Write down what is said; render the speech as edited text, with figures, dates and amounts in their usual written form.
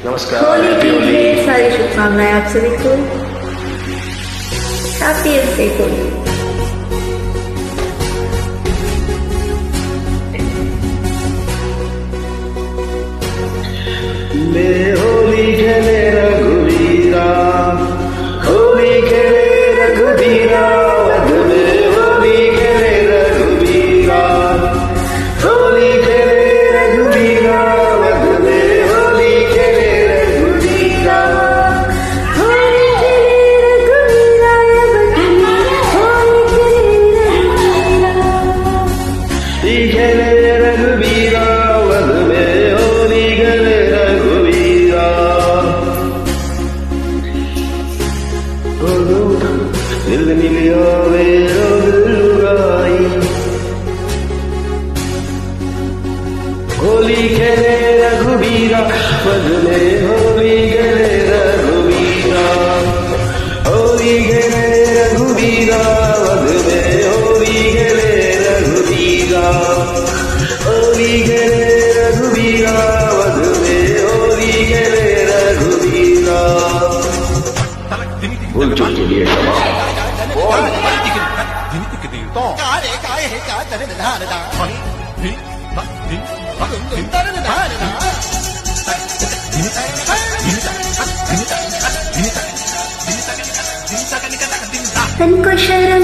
नमस्कार। होली की ढेर सारी शुभकामनाएं आप सभी को। Happy and safe Holi. ले होली खेले रघुवीरा, होली खेले रघुवीरा, ले होली खेले रघुवीरा, होली खेले रघुवीरा, ले होली खेले रघुवीरा, होली खेले रघुवीरा, होली खेले रघुवीरा। होली खेले रघुवीरा, दिल मिलिया वे लुगाई, होली खेले रघुवीरा, बदले होली खेले रघुवीरा, होली खेले रघुवीरा, बदले होली खेले रघुवीरा, होली खेले रघुवीरा, बदले होली खेले रघुवीरा। भूल चूक के लिए क्षमा। तनको शर्म